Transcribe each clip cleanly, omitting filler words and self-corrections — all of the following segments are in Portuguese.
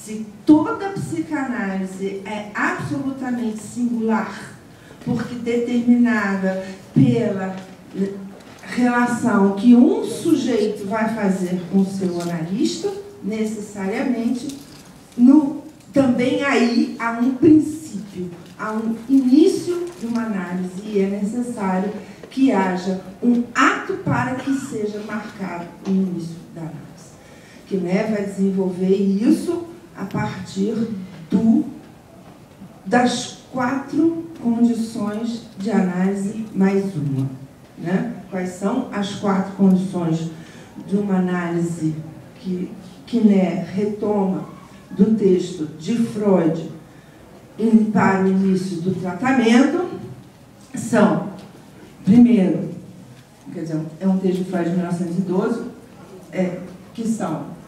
se toda psicanálise é absolutamente singular, porque determinada pela relação que um sujeito vai fazer com o seu analista, necessariamente, também aí há um princípio, há um início de uma análise, e é necessário que haja um ato para que seja marcado o início da análise, que vai desenvolver isso a partir das 4 condições de análise mais uma. Quais são as 4 condições de uma análise que retoma do texto de Freud para o início do tratamento? São, primeiro, quer dizer, é um texto de Freud de 1912, que são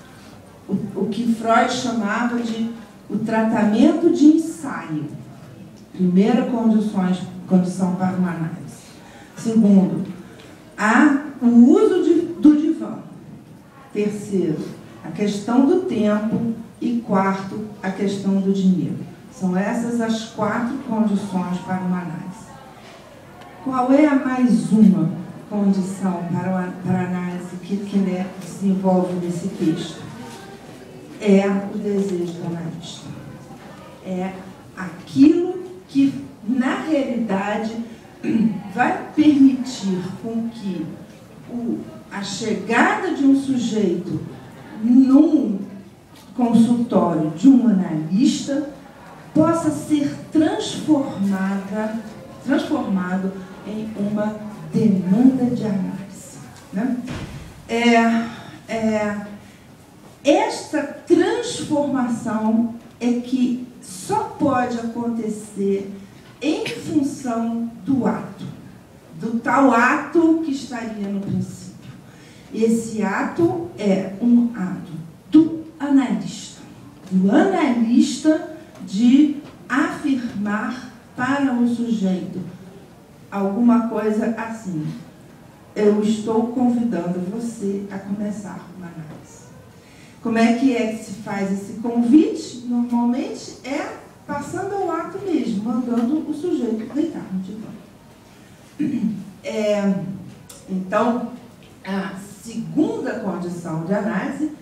o que Freud chamava de o tratamento de ensaio. Primeira condição para uma análise. Segundo, o uso do divã. Terceiro, a questão do tempo. E quarto, a questão do dinheiro. São essas as 4 condições para uma análise. Qual é a mais uma condição para a análise que desenvolve nesse texto? É o desejo do analista. É aquilo que, na realidade, vai permitir com que a chegada de um sujeito num consultório de um analista possa ser transformado em uma demanda de análise. Esta transformação é que só pode acontecer em função do ato, do tal ato que estaria no princípio. Esse ato é um ato do analista de afirmar para o sujeito alguma coisa assim: eu estou convidando você a começar uma análise. Como é que se faz esse convite? Normalmente é passando ao ato mesmo, mandando o sujeito deitar no divã. Então, a segunda condição de análise,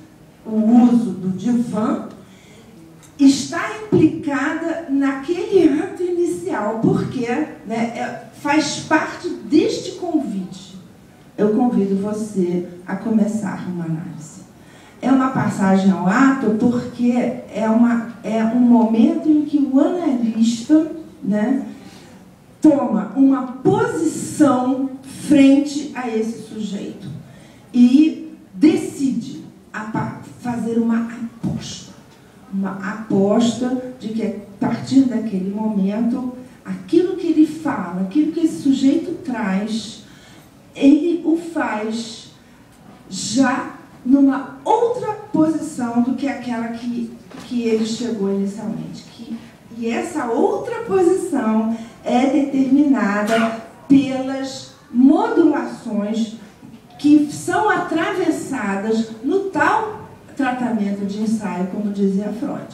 o uso do divã, está implicada naquele ato inicial, porque faz parte deste convite. Eu convido você a começar uma análise. É uma passagem ao ato porque é um momento em que o analista toma uma posição frente a esse sujeito e decide fazer uma aposta de que, a partir daquele momento, aquilo que ele fala, aquilo que esse sujeito traz, ele o faz já numa outra posição do que aquela que ele chegou inicialmente. E essa outra posição é determinada pelas modulações que são atravessadas no tal tratamento de ensaio, como dizia Freud.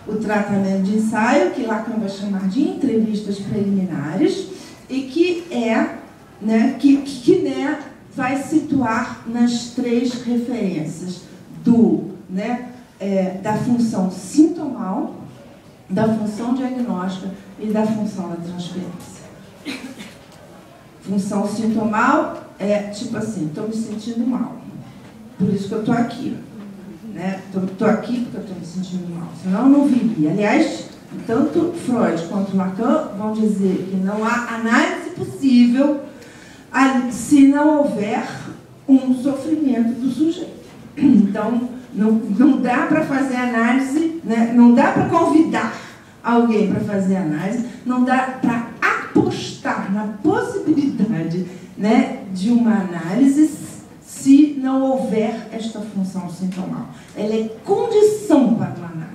O tratamento de ensaio, que Lacan vai chamar de entrevistas preliminares, e que vai situar nas 3 referências da função sintomal, da função diagnóstica e da função da transferência. Função sintomal é tipo assim: estou me sentindo mal, por isso que eu estou aqui. Estou aqui porque eu estou me sentindo mal, senão eu não viria. Aliás, tanto Freud quanto Lacan vão dizer que não há análise possível se não houver um sofrimento do sujeito. Então, não dá para fazer análise, não dá para convidar alguém para fazer análise, não dá para apostar na possibilidade de uma análise se não houver esta função sintomal. Ela é condição para uma análise.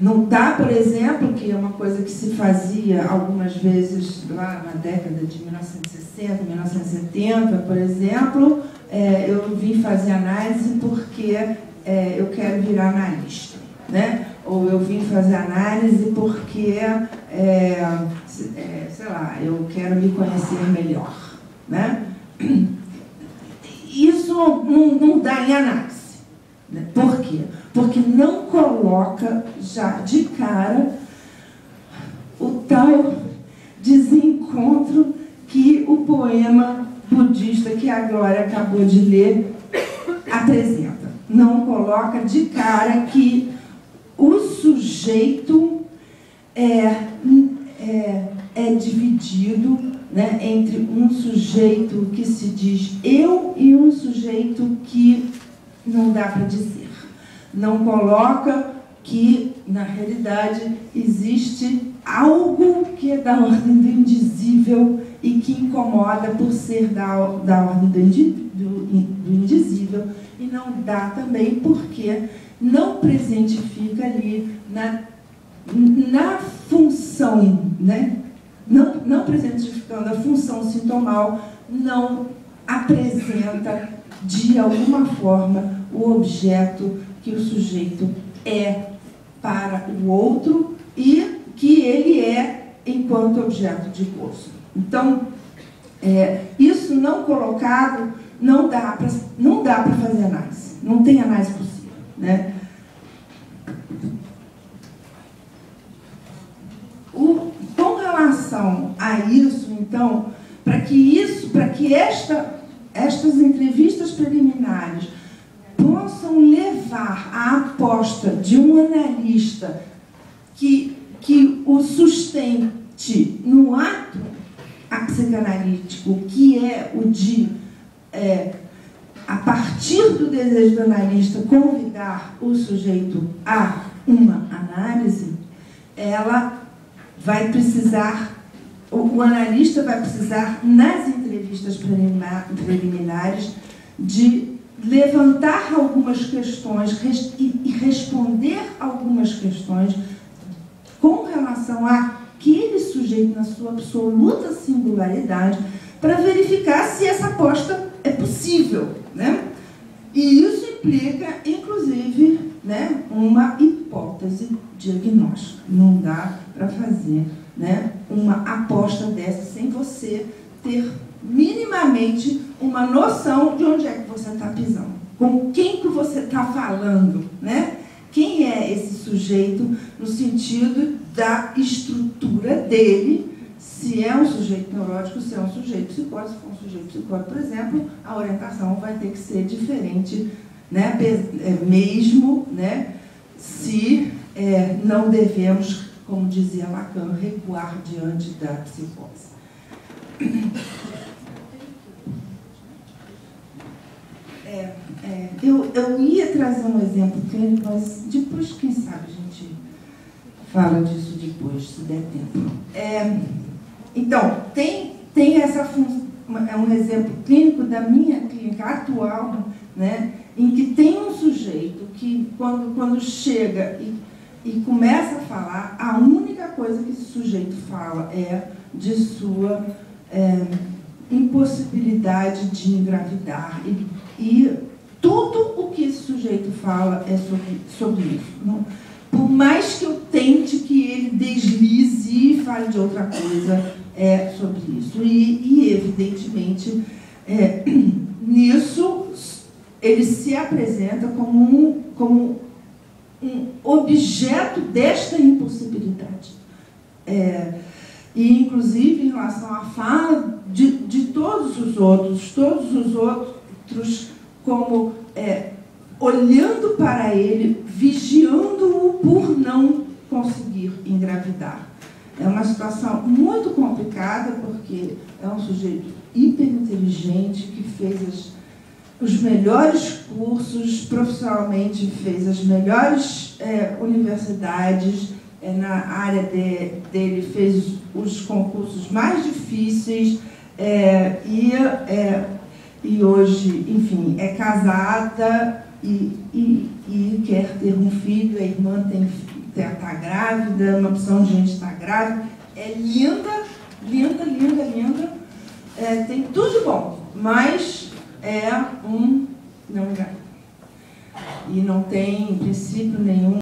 Não dá, por exemplo, que é uma coisa que se fazia algumas vezes lá na década de 1960, 1970, por exemplo, eu vim fazer análise porque eu quero virar analista. né? Ou eu vim fazer análise porque, sei lá, eu quero me conhecer melhor, né? Isso não dá em análise. Né? Por quê? Porque não coloca já de cara o tal desencontro que o poema budista que a Glória acabou de ler apresenta. Não coloca de cara que o sujeito é dividido, né, entre um sujeito que se diz eu e um sujeito que não dá para dizer. Não coloca que, na realidade, existe algo que é da ordem do indizível e que incomoda por ser da ordem do indizível, e não dá também porque não presentifica ali na função, né? Não presentificando a função sintomal, não apresenta de alguma forma o objeto que o sujeito é para o outro e que ele é enquanto objeto de gozo. Então, isso não colocado, não dá para fazer análise. Não tem análise possível, né? Com relação a isso, então, para que estas entrevistas preliminares possam levar à aposta de um analista que o sustente no ato psicanalítico, que é o de, a partir do desejo do analista, convidar o sujeito a uma análise, ela vai precisar, o analista vai precisar, nas entrevistas preliminares, de levantar algumas questões e responder algumas questões com relação àquele sujeito na sua absoluta singularidade, para verificar se essa aposta é possível, né? E isso implica, inclusive, né, uma hipótese diagnóstica. Não dá para fazer, né, uma aposta dessa sem você ter minimamente uma noção de onde é que você está pisando, com quem que você está falando, né? Quem é esse sujeito no sentido da estrutura dele, se é um sujeito neurótico, se é um sujeito psicótico. Se for um sujeito psicótico, por exemplo, a orientação vai ter que ser diferente, né? Mesmo, né, se não devemos, como dizia Lacan, recuar diante da psicose. Eu ia trazer um exemplo clínico, mas depois, quem sabe, a gente fala disso depois, se der tempo. Então, tem essa função, é um exemplo clínico da minha clínica atual, né, em que tem um sujeito que, quando chega e começa a falar, a única coisa que esse sujeito fala é de sua impossibilidade de engravidar. E tudo o que esse sujeito fala é sobre isso. Não, por mais que eu tente que ele deslize e fale de outra coisa, é sobre isso. E evidentemente, nisso, ele se apresenta como um objeto desta impossibilidade. E, inclusive, em relação à fala de todos os outros como olhando para ele, vigiando-o por não conseguir engravidar. É uma situação muito complicada, porque é um sujeito hiperinteligente que fez os melhores cursos, profissionalmente fez as melhores universidades, na área dele fez os concursos mais difíceis, e hoje, enfim, é casada e quer ter um filho. A irmã está grávida, uma opção de gente está grávida. É linda, linda, linda, linda. Tem tudo de bom, mas não engravida. E não tem, em princípio, nenhum